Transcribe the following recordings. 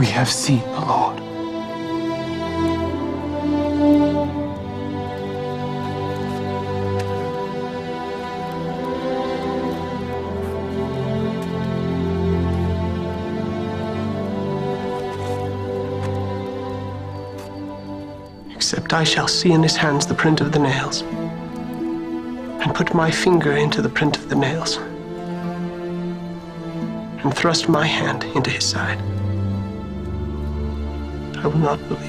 We have seen the Lord. Except I shall see in his hands the print of the nails, and put my finger into the print of the nails, and thrust my hand into his side, I will not believe.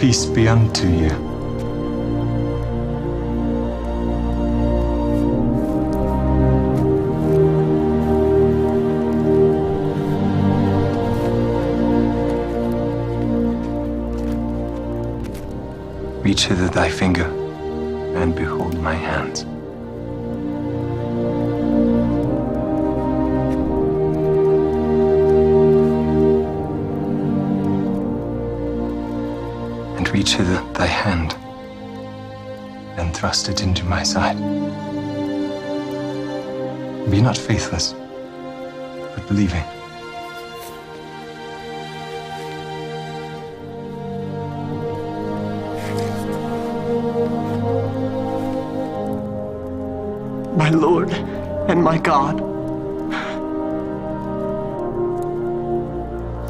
Peace be unto you. Reach hither thy finger, and behold my hands. And reach hither thy hand, and thrust it into my side. Be not faithless, but believing. My Lord and my God.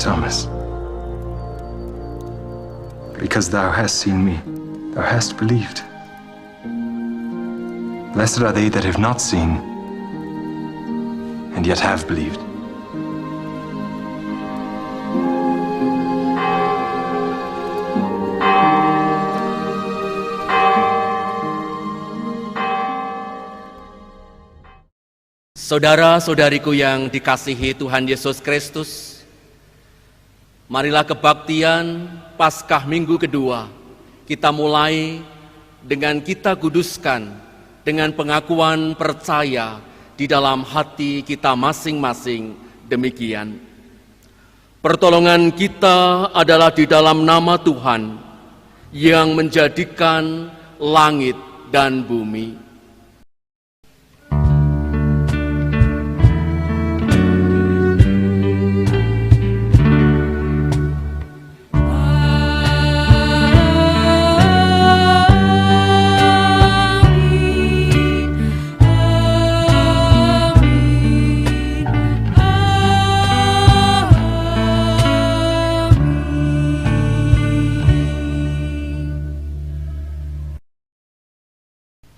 Thomas, because thou hast seen me, thou hast believed. Blessed are they that have not seen, and yet have believed. Saudara-saudariku yang dikasihi Tuhan Yesus Kristus, marilah kebaktian Paskah minggu kedua kita mulai dengan kita kuduskan dengan pengakuan percaya di dalam hati kita masing-masing demikian. Pertolongan kita adalah di dalam nama Tuhan yang menjadikan langit dan bumi.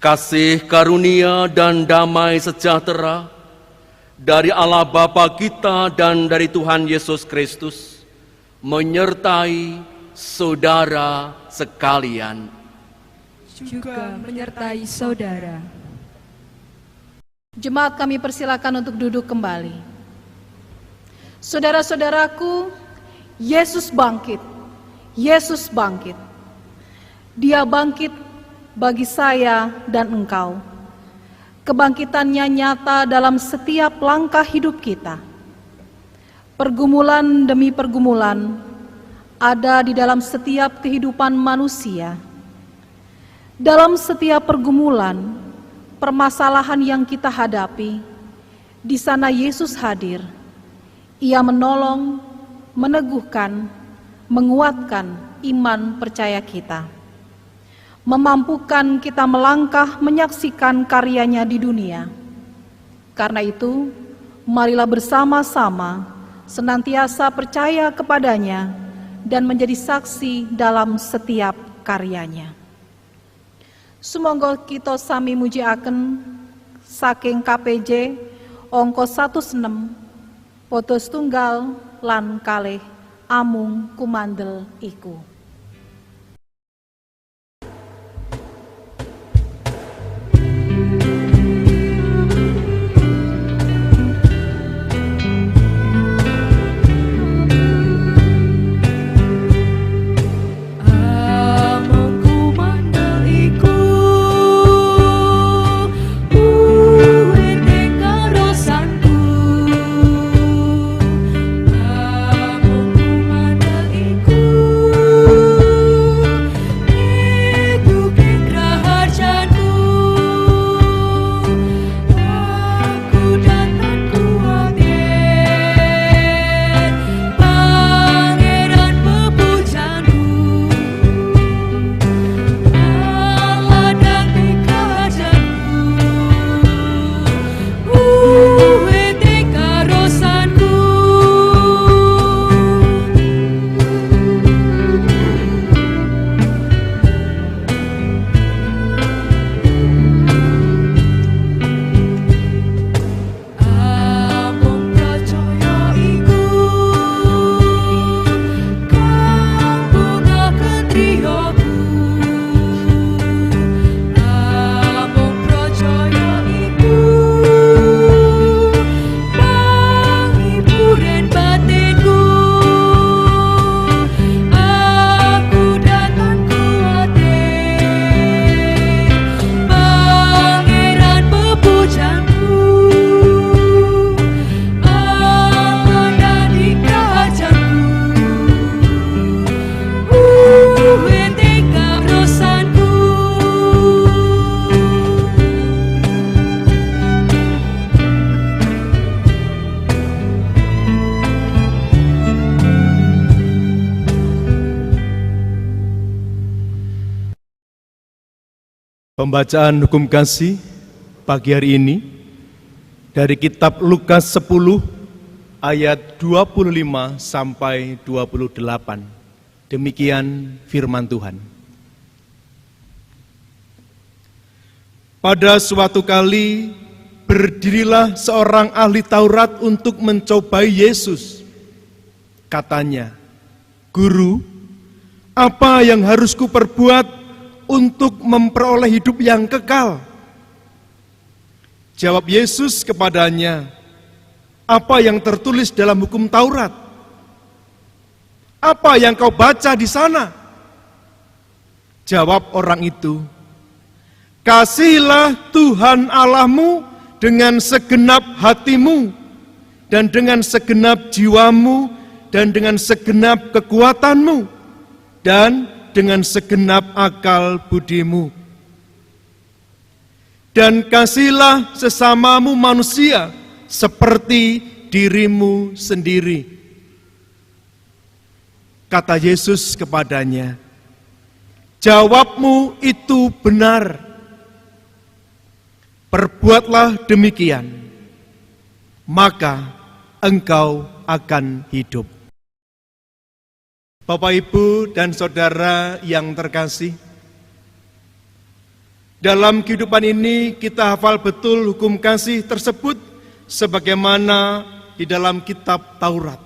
Kasih karunia dan damai sejahtera dari Allah Bapa kita dan dari Tuhan Yesus Kristus menyertai saudara sekalian. Juga menyertai saudara. Jemaat kami persilakan untuk duduk kembali. Saudara-saudaraku, Yesus bangkit. Yesus bangkit. Dia bangkit bagi saya dan engkau. Kebangkitannya nyata dalam setiap langkah hidup kita. Pergumulan demi pergumulan ada di dalam setiap kehidupan manusia. Dalam setiap pergumulan, permasalahan yang kita hadapi, di sana Yesus hadir. Ia menolong, meneguhkan, menguatkan iman percaya kita, memampukan kita melangkah menyaksikan karyanya di dunia. Karena itu, marilah bersama-sama senantiasa percaya kepadanya dan menjadi saksi dalam setiap karyanya. Sumangga kita sami mujiaken saking KPJ angka 16 poto setunggal lan kalih amung kumandel iku. Amung kumandel Pembacaan hukum kasih pagi hari ini dari kitab Lukas 10 ayat 25 sampai 28. Demikian firman Tuhan. Pada suatu kali berdirilah seorang ahli Taurat untuk mencobai Yesus. Katanya, "Guru, apa yang harus kuperbuat untuk memperoleh hidup yang kekal?" Jawab Yesus kepadanya, "Apa yang tertulis dalam hukum Taurat? Apa yang kau baca di sana?" Jawab orang itu, "Kasihilah Tuhan Allahmu dengan segenap hatimu, dan dengan segenap jiwamu, dan dengan segenap kekuatanmu, dan dengan segenap akal budimu. Dan kasihilah sesamamu manusia seperti dirimu sendiri." Kata Yesus kepadanya, "Jawabmu itu benar. Perbuatlah demikian, maka engkau akan hidup." Bapak, Ibu, dan Saudara yang terkasih, dalam kehidupan ini kita hafal betul hukum kasih tersebut sebagaimana di dalam kitab Taurat.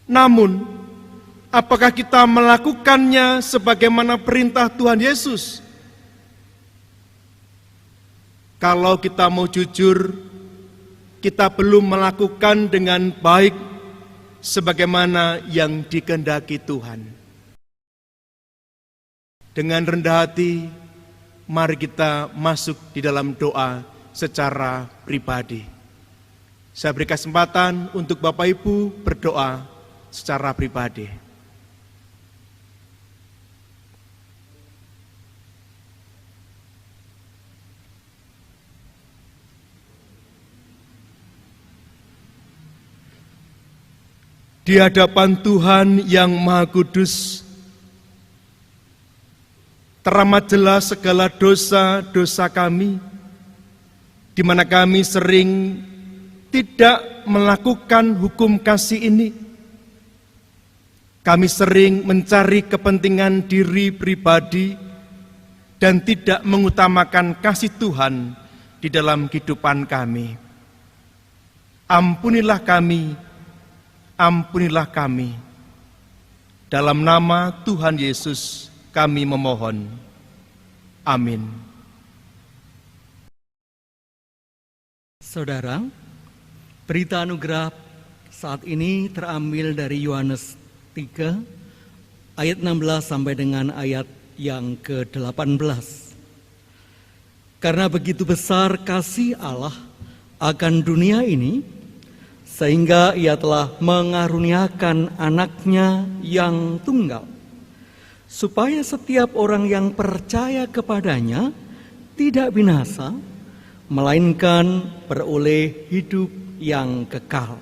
Namun, apakah kita melakukannya sebagaimana perintah Tuhan Yesus? Kalau kita mau jujur, kita belum melakukan dengan baik sebagaimana yang dikehendaki Tuhan. Dengan rendah hati, mari kita masuk di dalam doa secara pribadi. Saya beri kesempatan untuk Bapak Ibu berdoa secara pribadi. Di hadapan Tuhan yang Maha Kudus, teramat jelas segala dosa-dosa kami, di mana kami sering tidak melakukan hukum kasih ini. Kami sering mencari kepentingan diri pribadi dan tidak mengutamakan kasih Tuhan di dalam kehidupan kami. Ampunilah kami. Ampunilah kami. Dalam nama Tuhan Yesus kami memohon. Amin. Saudara, berita anugerah saat ini terambil dari Yohanes 3 ayat 16 sampai dengan ayat yang ke-18. Karena begitu besar kasih Allah akan dunia ini, sehingga Ia telah mengaruniakan anaknya yang tunggal, supaya setiap orang yang percaya kepadanya tidak binasa, melainkan beroleh hidup yang kekal.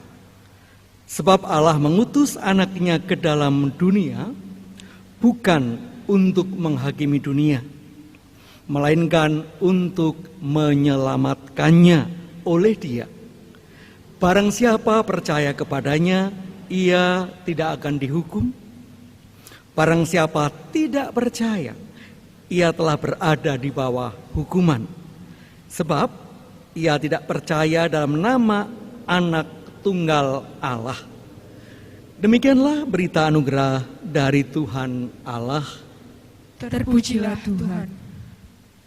Sebab Allah mengutus anaknya ke dalam dunia, bukan untuk menghakimi dunia, melainkan untuk menyelamatkannya oleh Dia. Barang siapa percaya kepadanya, ia tidak akan dihukum. Barang siapa tidak percaya, ia telah berada di bawah hukuman. Sebab ia tidak percaya dalam nama Anak Tunggal Allah. Demikianlah berita anugerah dari Tuhan Allah. Terpujilah Tuhan.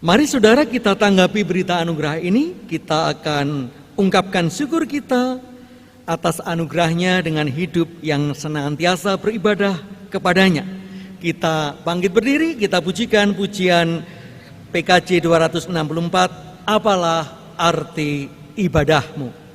Mari saudara kita tanggapi berita anugerah ini. Kita akan ungkapkan syukur kita atas anugerahnya dengan hidup yang senantiasa beribadah kepadanya. Kita bangkit berdiri, kita pujikan pujian PKJ 264, Apalah Arti Ibadahmu.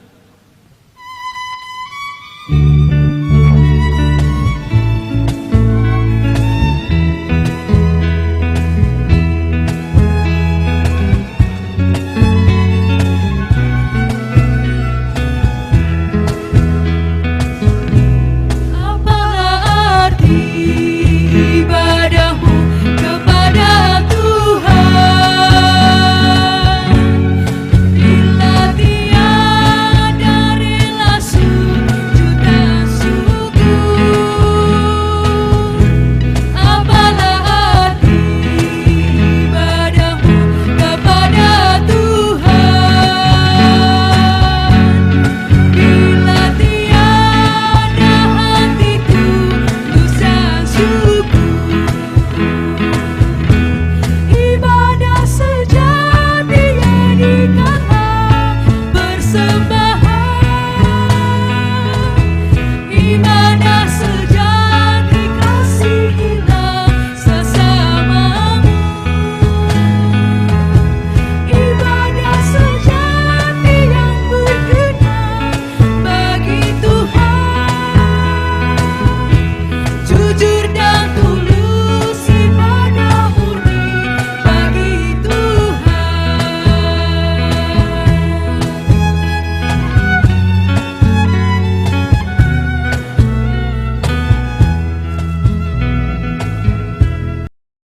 Ibadahmu kepada Tuhan.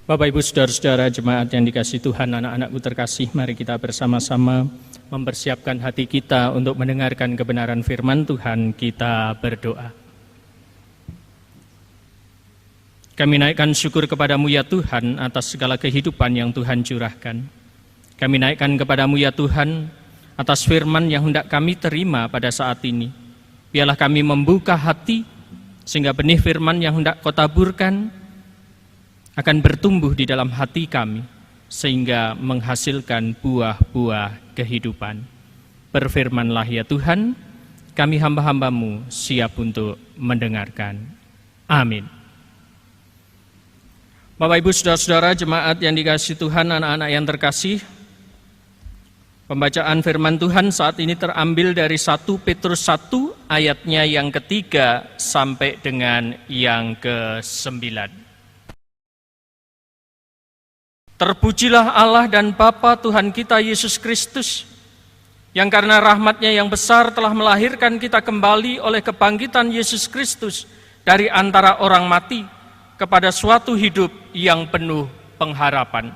Bapak, Ibu, Saudara-saudara jemaat yang dikasihi Tuhan, anak-anakku terkasih, mari kita bersama-sama mempersiapkan hati kita untuk mendengarkan kebenaran firman Tuhan. Kita berdoa. Kami naikkan syukur kepadamu ya Tuhan atas segala kehidupan yang Tuhan curahkan. Kami naikkan kepadamu ya Tuhan atas firman yang hendak kami terima pada saat ini. Biarlah kami membuka hati sehingga benih firman yang hendak Kau taburkan akan bertumbuh di dalam hati kami, sehingga menghasilkan buah-buah kehidupan. Berfirmanlah ya Tuhan, kami hamba-hambamu siap untuk mendengarkan. Amin. Bapak, Ibu, Saudara-saudara jemaat yang dikasihi Tuhan, anak-anak yang terkasih, pembacaan firman Tuhan saat ini terambil dari 1 Petrus 1 ayatnya yang ketiga sampai dengan yang ke-9. Terpujilah Allah dan Bapa Tuhan kita Yesus Kristus, yang karena rahmat-Nya yang besar telah melahirkan kita kembali oleh kebangkitan Yesus Kristus dari antara orang mati kepada suatu hidup yang penuh pengharapan.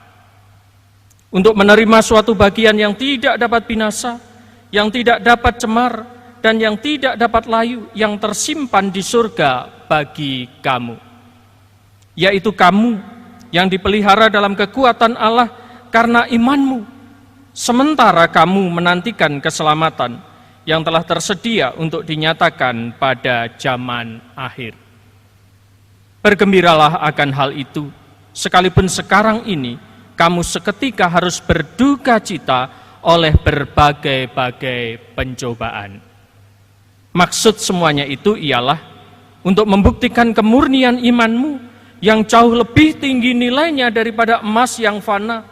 Untuk menerima suatu bagian yang tidak dapat binasa, yang tidak dapat cemar, dan yang tidak dapat layu, yang tersimpan di surga bagi kamu. Yaitu kamu yang dipelihara dalam kekuatan Allah karena imanmu, sementara kamu menantikan keselamatan yang telah tersedia untuk dinyatakan pada zaman akhir. Bergembiralah akan hal itu, sekalipun sekarang ini kamu seketika harus berduka cita oleh berbagai-bagai pencobaan. Maksud semuanya itu ialah untuk membuktikan kemurnian imanmu yang jauh lebih tinggi nilainya daripada emas yang fana,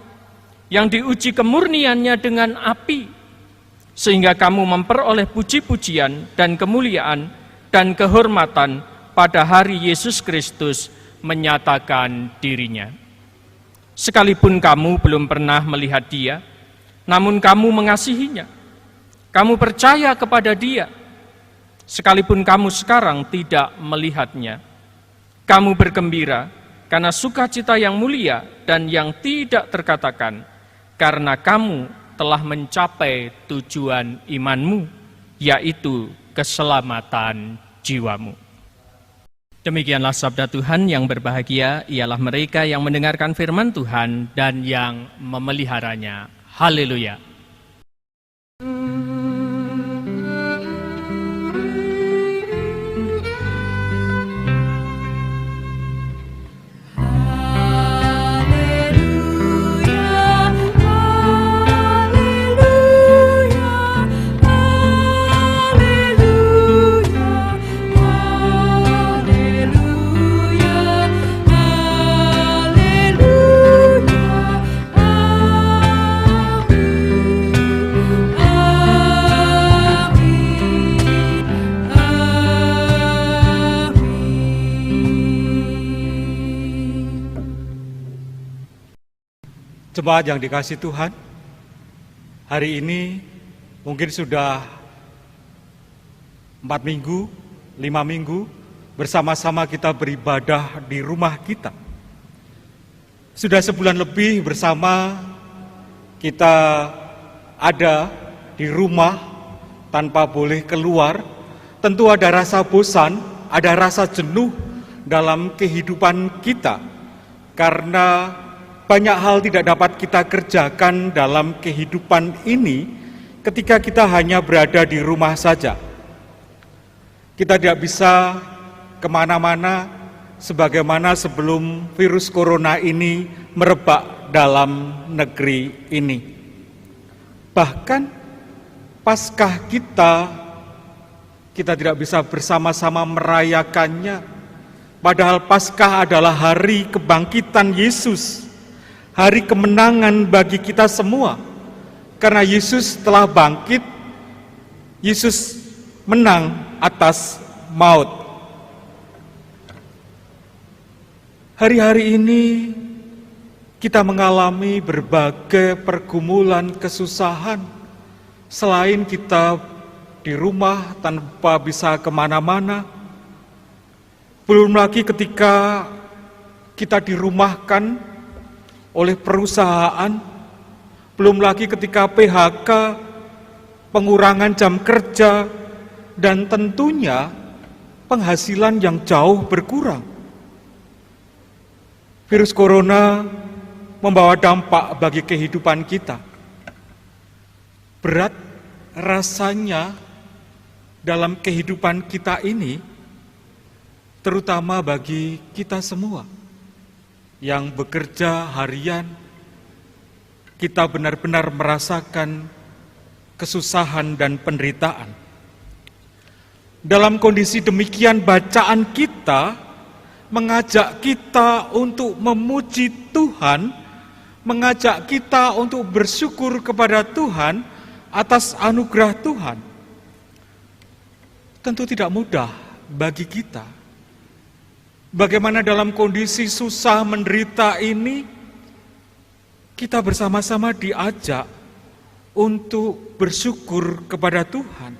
yang diuji kemurniannya dengan api, sehingga kamu memperoleh puji-pujian dan kemuliaan dan kehormatan pada hari Yesus Kristus menyatakan dirinya. Sekalipun kamu belum pernah melihat Dia, namun kamu mengasihinya, kamu percaya kepada Dia, sekalipun kamu sekarang tidak melihatnya. Kamu bergembira karena sukacita yang mulia dan yang tidak terkatakan, karena kamu telah mencapai tujuan imanmu, yaitu keselamatan jiwamu. Demikianlah sabda Tuhan. Yang berbahagia ialah mereka yang mendengarkan firman Tuhan dan yang memeliharanya. Haleluya. Jemaat yang dikasihi Tuhan, hari ini mungkin sudah 4 minggu, 5 minggu bersama-sama kita beribadah di rumah kita. Sudah sebulan lebih bersama kita ada di rumah tanpa boleh keluar. Tentu ada rasa bosan, ada rasa jenuh dalam kehidupan kita, karena banyak hal tidak dapat kita kerjakan dalam kehidupan ini ketika kita hanya berada di rumah saja. Kita tidak bisa kemana-mana sebagaimana sebelum virus corona ini merebak dalam negeri ini. Bahkan Paskah kita tidak bisa bersama-sama merayakannya. Padahal Paskah adalah hari kebangkitan Yesus, hari kemenangan bagi kita semua. Karena Yesus telah bangkit, Yesus menang atas maut. Hari-hari ini kita mengalami berbagai pergumulan, kesusahan. Selain kita di rumah tanpa bisa kemana-mana, belum lagi ketika kita dirumahkan oleh perusahaan, belum lagi ketika PHK, pengurangan jam kerja, dan tentunya penghasilan yang jauh berkurang. Virus corona membawa dampak bagi kehidupan kita. Berat rasanya dalam kehidupan kita ini, terutama bagi kita semua yang bekerja harian. Kita benar-benar merasakan kesusahan dan penderitaan. Dalam kondisi demikian, bacaan kita mengajak kita untuk memuji Tuhan, mengajak kita untuk bersyukur kepada Tuhan atas anugerah Tuhan. Tentu tidak mudah bagi kita. Bagaimana dalam kondisi susah menderita ini, kita bersama-sama diajak untuk bersyukur kepada Tuhan.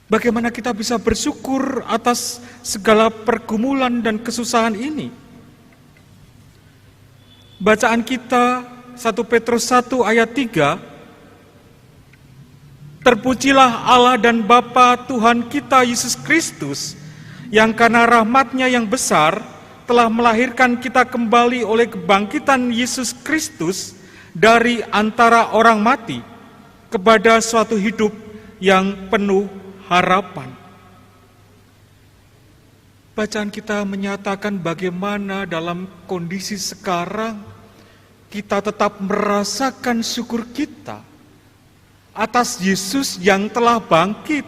Bagaimana kita bisa bersyukur atas segala pergumulan dan kesusahan ini? Bacaan kita 1 Petrus 1 ayat 3, terpujilah Allah dan Bapa Tuhan kita Yesus Kristus, yang karena rahmat-Nya yang besar telah melahirkan kita kembali oleh kebangkitan Yesus Kristus dari antara orang mati kepada suatu hidup yang penuh harapan. Bacaan kita menyatakan bagaimana dalam kondisi sekarang kita tetap merasakan syukur kita atas Yesus yang telah bangkit,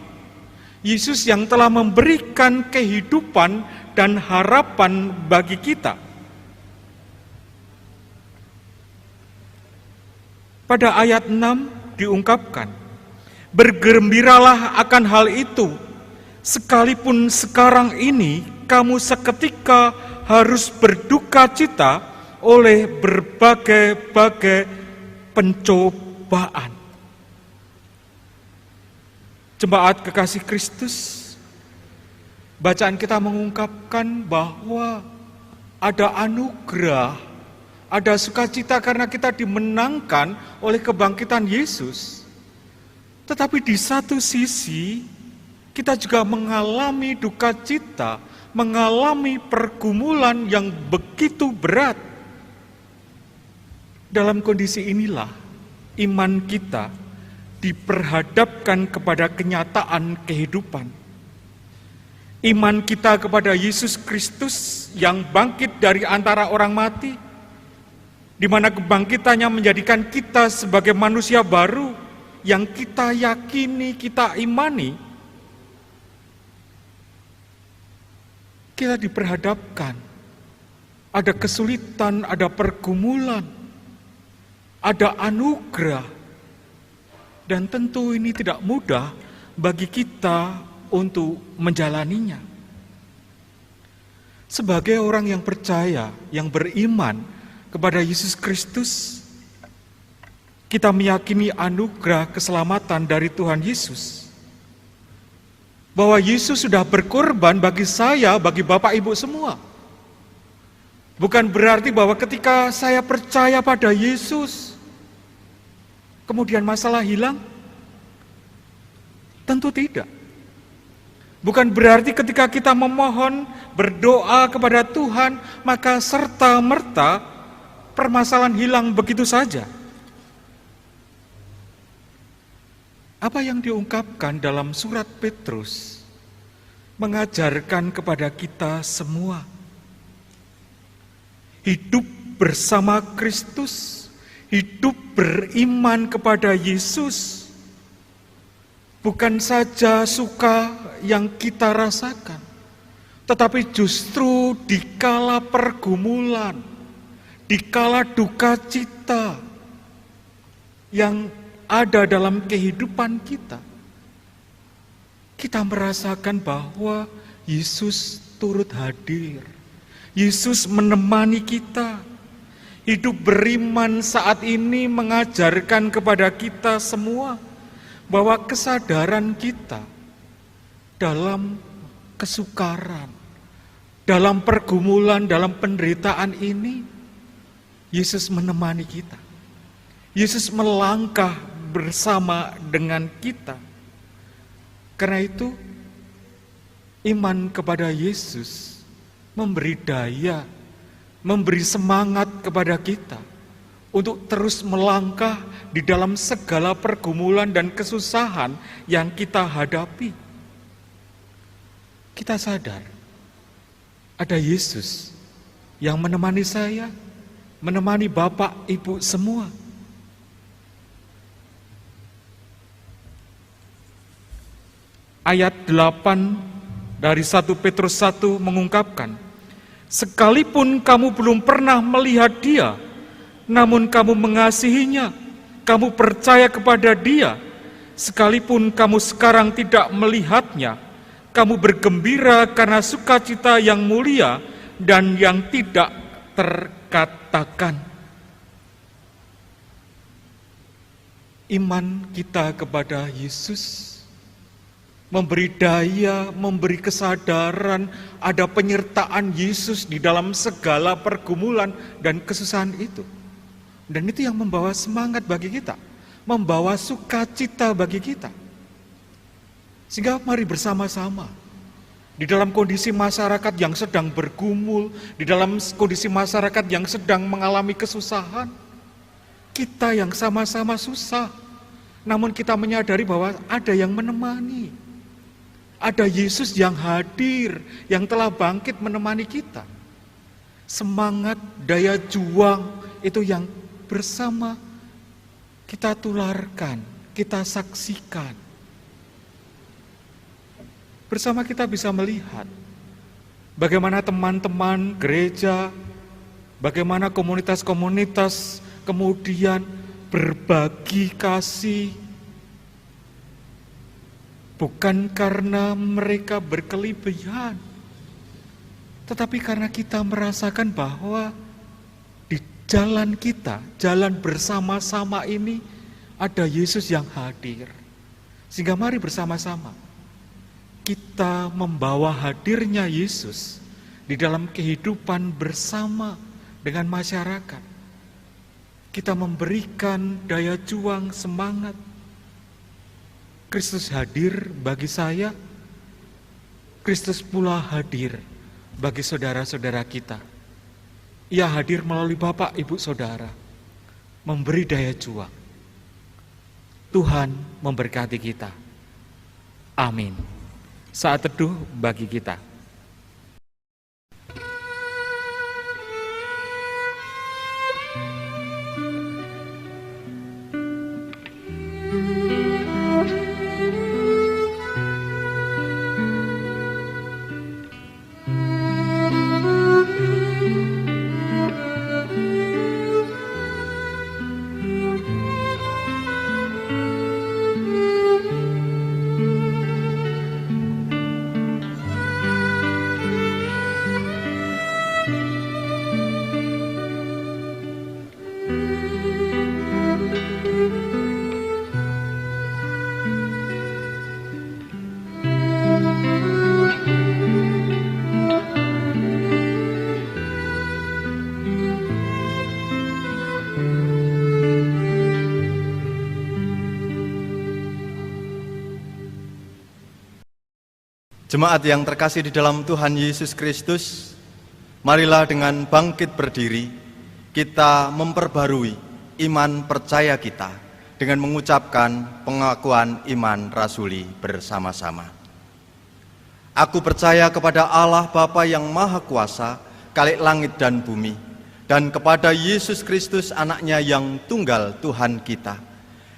Yesus yang telah memberikan kehidupan dan harapan bagi kita. Pada ayat 6 diungkapkan, bergembiralah akan hal itu, sekalipun sekarang ini kamu seketika harus berduka cita oleh berbagai-bagai pencobaan. Jemaat kekasih Kristus, bacaan kita mengungkapkan bahwa ada anugerah, ada sukacita karena kita dimenangkan oleh kebangkitan Yesus. Tetapi di satu sisi, kita juga mengalami duka cita, mengalami pergumulan yang begitu berat. Dalam kondisi inilah, iman kita diperhadapkan kepada kenyataan kehidupan. Iman kita kepada Yesus Kristus yang bangkit dari antara orang mati, di mana kebangkitannya menjadikan kita sebagai manusia baru yang kita yakini, kita imani. Kita diperhadapkan, ada kesulitan, ada pergumulan, ada anugerah, dan tentu ini tidak mudah bagi kita untuk menjalaninya. Sebagai orang yang percaya, yang beriman kepada Yesus Kristus, kita meyakini anugerah keselamatan dari Tuhan Yesus. Bahwa Yesus sudah berkorban bagi saya, bagi Bapak Ibu semua. Bukan berarti bahwa ketika saya percaya pada Yesus, kemudian masalah hilang. Tentu tidak. Bukan berarti ketika kita memohon, berdoa kepada Tuhan, maka serta-merta permasalahan hilang begitu saja. Apa yang diungkapkan dalam surat Petrus mengajarkan kepada kita semua, hidup bersama Kristus, hidup beriman kepada Yesus, bukan saja suka yang kita rasakan, tetapi justru dikala pergumulan, dikala duka cita yang ada dalam kehidupan kita, kita merasakan bahwa Yesus turut hadir. Yesus menemani kita. Hidup beriman saat ini mengajarkan kepada kita semua bahwa kesadaran kita dalam kesukaran, dalam pergumulan, dalam penderitaan ini Yesus menemani kita. Yesus melangkah bersama dengan kita. Karena itu, iman kepada Yesus memberi daya, memberi semangat kepada kita untuk terus melangkah di dalam segala pergumulan dan kesusahan yang kita hadapi. Kita sadar, ada Yesus yang menemani saya, menemani Bapak, Ibu semua. Ayat 8 dari 1 Petrus 1 mengungkapkan, sekalipun kamu belum pernah melihat Dia, namun kamu mengasihinya, kamu percaya kepada Dia, sekalipun kamu sekarang tidak melihatnya, kamu bergembira karena sukacita yang mulia dan yang tidak terkatakan. Iman kita kepada Yesus memberi daya, memberi kesadaran, ada penyertaan Yesus di dalam segala pergumulan dan kesusahan itu. Dan itu yang membawa semangat bagi kita, membawa sukacita bagi kita. Sehingga mari bersama-sama, di dalam kondisi masyarakat yang sedang bergumul, di dalam kondisi masyarakat yang sedang mengalami kesusahan, kita yang sama-sama susah, namun kita menyadari bahwa ada yang menemani. Ada Yesus yang hadir, yang telah bangkit menemani kita. Semangat, daya juang itu yang bersama kita tularkan, kita saksikan. Bersama kita bisa melihat bagaimana teman-teman gereja, bagaimana komunitas-komunitas kemudian berbagi kasih, bukan karena mereka berkelebihan, tetapi karena kita merasakan bahwa di jalan kita, jalan bersama-sama ini ada Yesus yang hadir. Sehingga mari bersama-sama kita membawa hadirnya Yesus di dalam kehidupan bersama dengan masyarakat. Kita memberikan daya juang, semangat. Kristus hadir bagi saya, Kristus pula hadir bagi saudara-saudara kita. Ia hadir melalui Bapak, Ibu, Saudara, memberi daya juang. Tuhan memberkati kita. Amin. Saat teduh bagi kita. Jemaat yang terkasih di dalam Tuhan Yesus Kristus, marilah dengan bangkit berdiri, kita memperbarui iman percaya kita dengan mengucapkan pengakuan iman rasuli bersama-sama. Aku percaya kepada Allah Bapa yang Maha Kuasa, Khalik langit dan bumi, dan kepada Yesus Kristus anaknya yang tunggal Tuhan kita,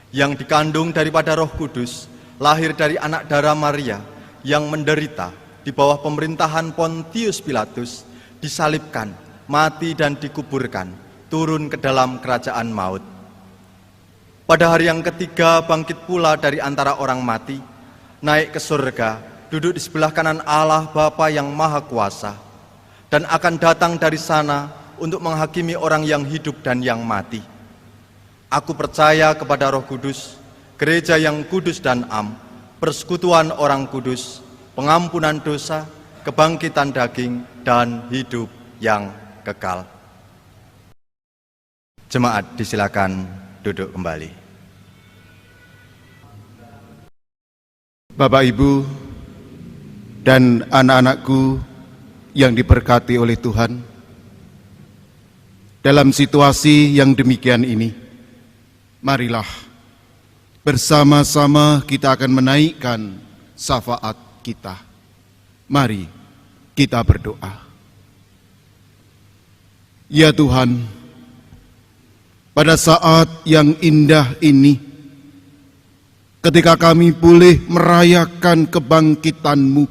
yang dikandung daripada Roh Kudus, lahir dari anak darah Maria, yang menderita di bawah pemerintahan Pontius Pilatus, disalibkan, mati dan dikuburkan, turun ke dalam kerajaan maut. Pada hari yang ketiga bangkit pula dari antara orang mati, naik ke surga, duduk di sebelah kanan Allah Bapa yang Maha Kuasa, dan akan datang dari sana untuk menghakimi orang yang hidup dan yang mati. Aku percaya kepada Roh Kudus, gereja yang kudus dan am, persekutuan orang kudus, pengampunan dosa, kebangkitan daging, dan hidup yang kekal. Jemaat disilakan duduk kembali. Bapak, Ibu, dan anak-anakku yang diberkati oleh Tuhan, dalam situasi yang demikian ini, marilah bersama-sama kita akan menaikkan syafaat kita. Mari kita berdoa. Ya Tuhan, pada saat yang indah ini, ketika kami boleh merayakan kebangkitan-Mu,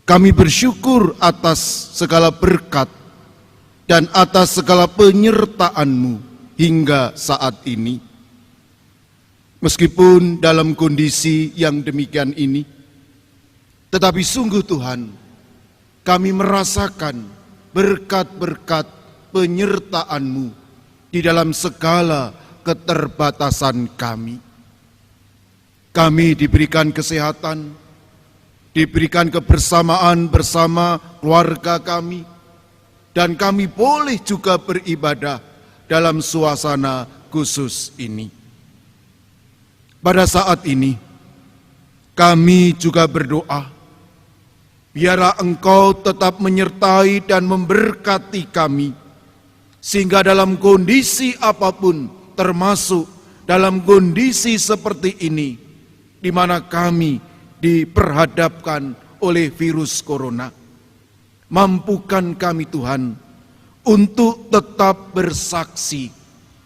kami bersyukur atas segala berkat dan atas segala penyertaan-Mu hingga saat ini. Meskipun dalam kondisi yang demikian ini, tetapi sungguh Tuhan, kami merasakan berkat-berkat penyertaan-Mu di dalam segala keterbatasan kami. Kami diberikan kesehatan, diberikan kebersamaan bersama keluarga kami, dan kami boleh juga beribadah dalam suasana khusus ini. Pada saat ini, kami juga berdoa, biarlah Engkau tetap menyertai dan memberkati kami, sehingga dalam kondisi apapun, termasuk dalam kondisi seperti ini, di mana kami diperhadapkan oleh virus corona, mampukan kami Tuhan untuk tetap bersaksi,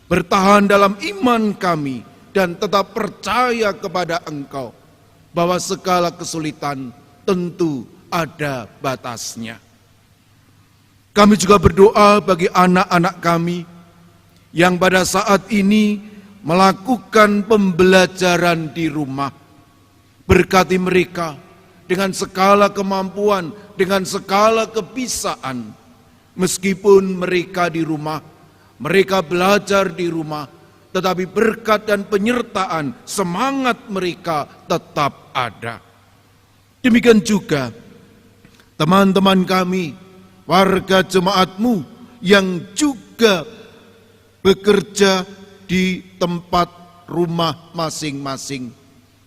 bertahan dalam iman kami, dan tetap percaya kepada Engkau, bahwa segala kesulitan tentu ada batasnya. Kami juga berdoa bagi anak-anak kami yang pada saat ini melakukan pembelajaran di rumah. Berkati mereka dengan segala kemampuan, dengan segala kebisaan. Meskipun mereka di rumah, mereka belajar di rumah, tetapi berkat dan penyertaan, semangat mereka tetap ada. Demikian juga teman-teman kami, warga jemaat-Mu yang juga bekerja di tempat rumah masing-masing.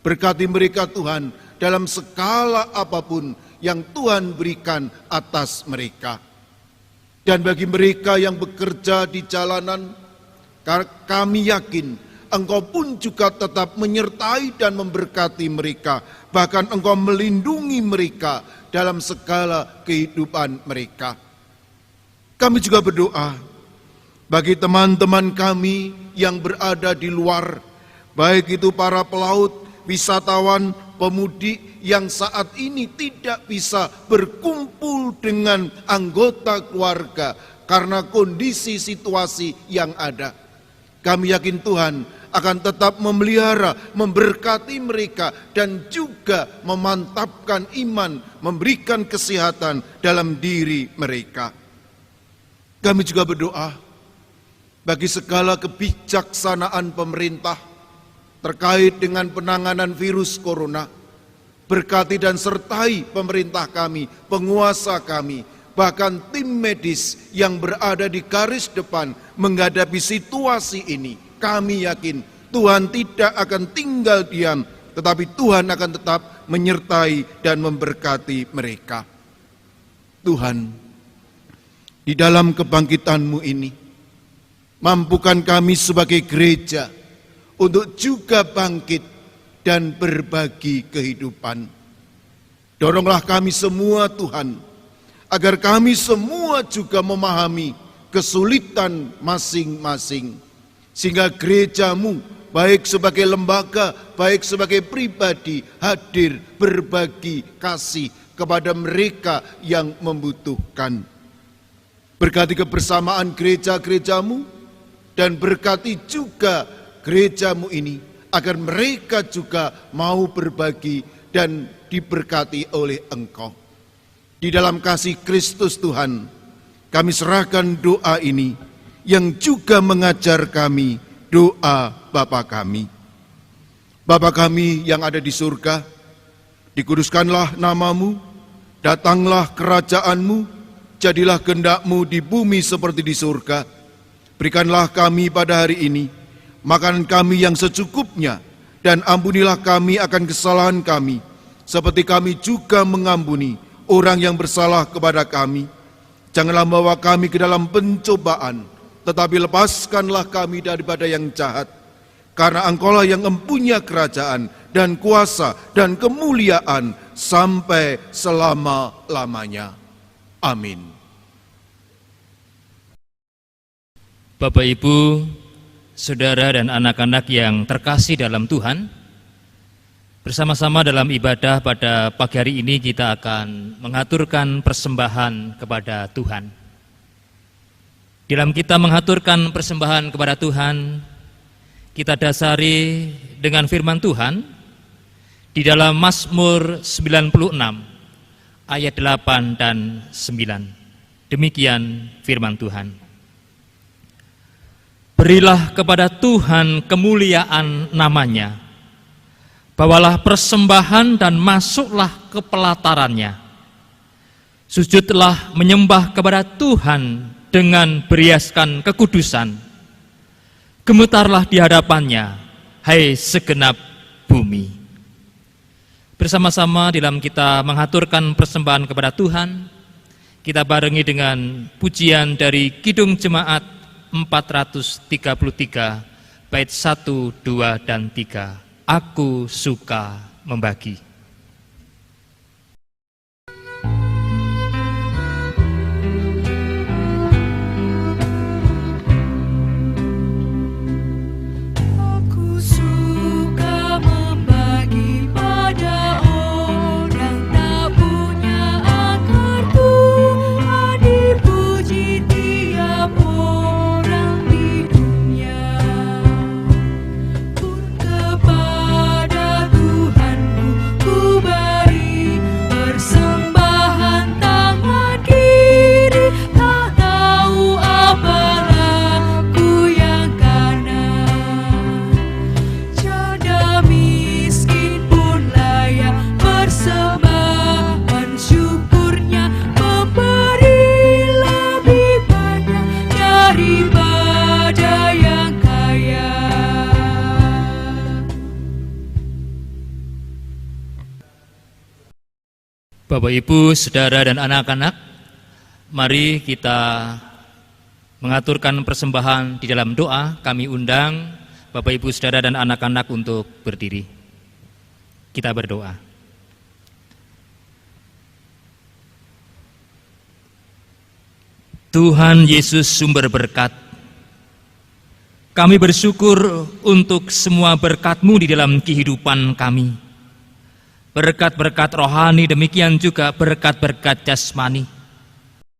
Berkati mereka Tuhan dalam skala apapun yang Tuhan berikan atas mereka. Dan bagi mereka yang bekerja di jalanan, kami yakin Engkau pun juga tetap menyertai dan memberkati mereka. Bahkan Engkau melindungi mereka dalam segala kehidupan mereka. Kami juga berdoa bagi teman-teman kami yang berada di luar, baik itu para pelaut, wisatawan, pemudik yang saat ini tidak bisa berkumpul dengan anggota keluarga karena kondisi situasi yang ada. Kami yakin Tuhan akan tetap memelihara, memberkati mereka, dan juga memantapkan iman, memberikan kesehatan dalam diri mereka. Kami juga berdoa bagi segala kebijaksanaan pemerintah terkait dengan penanganan virus corona. Berkati dan sertai pemerintah kami, penguasa kami, bahkan tim medis yang berada di garis depan menghadapi situasi ini. Kami yakin Tuhan tidak akan tinggal diam, tetapi Tuhan akan tetap menyertai dan memberkati mereka. Tuhan, di dalam kebangkitan-Mu ini, mampukan kami sebagai gereja untuk juga bangkit dan berbagi kehidupan. Doronglah kami semua Tuhan, agar kami semua juga memahami kesulitan masing-masing, sehingga gereja-Mu baik sebagai lembaga, baik sebagai pribadi, hadir berbagi kasih kepada mereka yang membutuhkan. Berkati kebersamaan gereja-gereja-Mu, dan berkati juga gereja-Mu ini, agar mereka juga mau berbagi dan diberkati oleh Engkau. Di dalam kasih Kristus Tuhan, kami serahkan doa ini yang juga mengajar kami doa Bapa kami. Bapa kami yang ada di surga, dikuduskanlah nama-Mu, datanglah kerajaan-Mu, jadilah kehendak-Mu di bumi seperti di surga. Berikanlah kami pada hari ini makanan kami yang secukupnya, dan ampunilah kami akan kesalahan kami, seperti kami juga mengampuni orang yang bersalah kepada kami. Janganlah membawa kami ke dalam pencobaan, tetapi lepaskanlah kami daripada yang jahat. Karena Engkaulah yang mempunyai kerajaan dan kuasa dan kemuliaan sampai selama-lamanya. Amin. Bapak, Ibu, saudara dan anak-anak yang terkasih dalam Tuhan, bersama-sama dalam ibadah pada pagi hari ini kita akan mengaturkan persembahan kepada Tuhan. Dalam kita mengaturkan persembahan kepada Tuhan, kita dasari dengan firman Tuhan di dalam Mazmur 96 ayat 8 dan 9. Demikian firman Tuhan. Berilah kepada Tuhan kemuliaan namanya, bawalah persembahan dan masuklah ke pelatarannya. Sujudlah menyembah kepada Tuhan dengan beriaskan kekudusan. Gemetarlah di hadapannya, hai segenap bumi. Bersama-sama dalam kita mengaturkan persembahan kepada Tuhan, kita barengi dengan pujian dari Kidung Jemaat 433 bait 1, 2, dan 3. Aku suka membagi. Aku suka membagi pada orang tak punya akar Tuhan, dipuji tiap orang di dunia. Pun kepada Tuhanku ku beri persembahan tangan kiri, tak tahu apalah ku yang kanan. Janda miskin pun layak persembahan syukurnya, memberi lebih banyak daripada yang kaya. Bapak, Ibu, saudara, dan anak-anak, mari kita mengaturkan persembahan di dalam doa. Kami undang Bapak, Ibu, saudara, dan anak-anak untuk berdiri. Kita berdoa. Tuhan Yesus sumber berkat, kami bersyukur untuk semua berkat-Mu di dalam kehidupan kami. Berkat-berkat rohani, demikian juga berkat-berkat jasmani.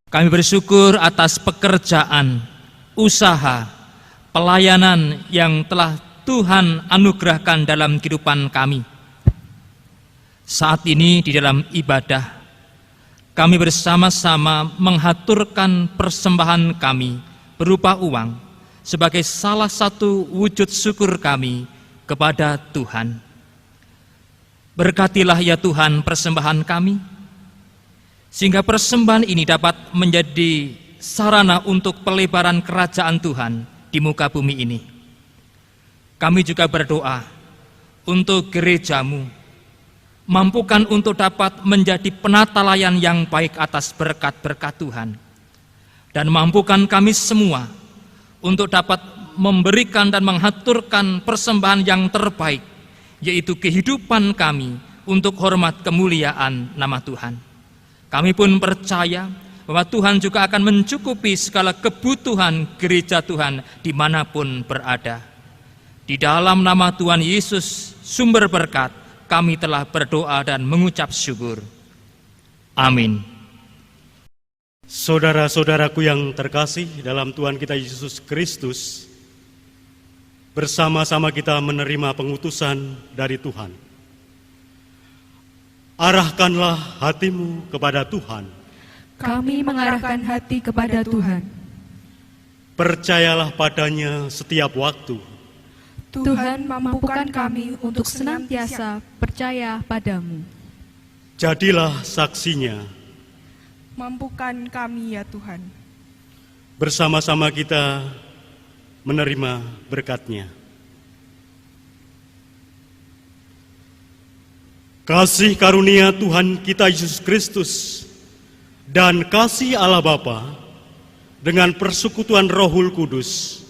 Kami bersyukur atas pekerjaan, usaha, pelayanan yang telah Tuhan anugerahkan dalam kehidupan kami. Saat ini di dalam ibadah, kami bersama-sama mengaturkan persembahan kami berupa uang sebagai salah satu wujud syukur kami kepada Tuhan. Berkatilah ya Tuhan persembahan kami, sehingga persembahan ini dapat menjadi sarana untuk pelebaran kerajaan Tuhan di muka bumi ini. Kami juga berdoa untuk gereja-Mu, mampukan untuk dapat menjadi penatalayan yang baik atas berkat-berkat Tuhan, dan mampukan kami semua untuk dapat memberikan dan mengaturkan persembahan yang terbaik, yaitu kehidupan kami untuk hormat kemuliaan nama Tuhan. Kami pun percaya bahwa Tuhan juga akan mencukupi segala kebutuhan gereja Tuhan dimanapun berada. Di dalam nama Tuhan Yesus, sumber berkat, kami telah berdoa dan mengucap syukur. Amin. Saudara-saudaraku yang terkasih dalam Tuhan kita Yesus Kristus, bersama-sama kita menerima pengutusan dari Tuhan. Arahkanlah hatimu kepada Tuhan. Kami mengarahkan hati kepada Tuhan. Percayalah padanya setiap waktu. Tuhan mampukan kami untuk senantiasa percaya padamu. Jadilah saksinya. Mampukan kami ya Tuhan. Bersama-sama kita menerima berkat-Nya. Kasih karunia Tuhan kita Yesus Kristus dan kasih Allah Bapa dengan persekutuan Rohul Kudus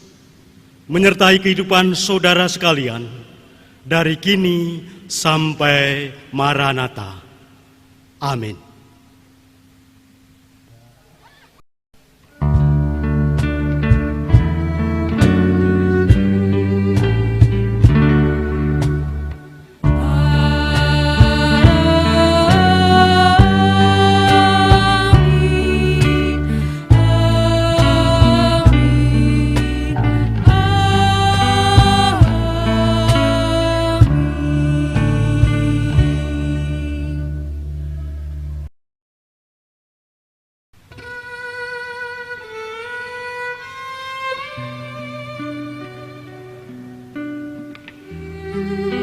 menyertai kehidupan saudara sekalian dari kini sampai Maranatha. Amin. Thank you.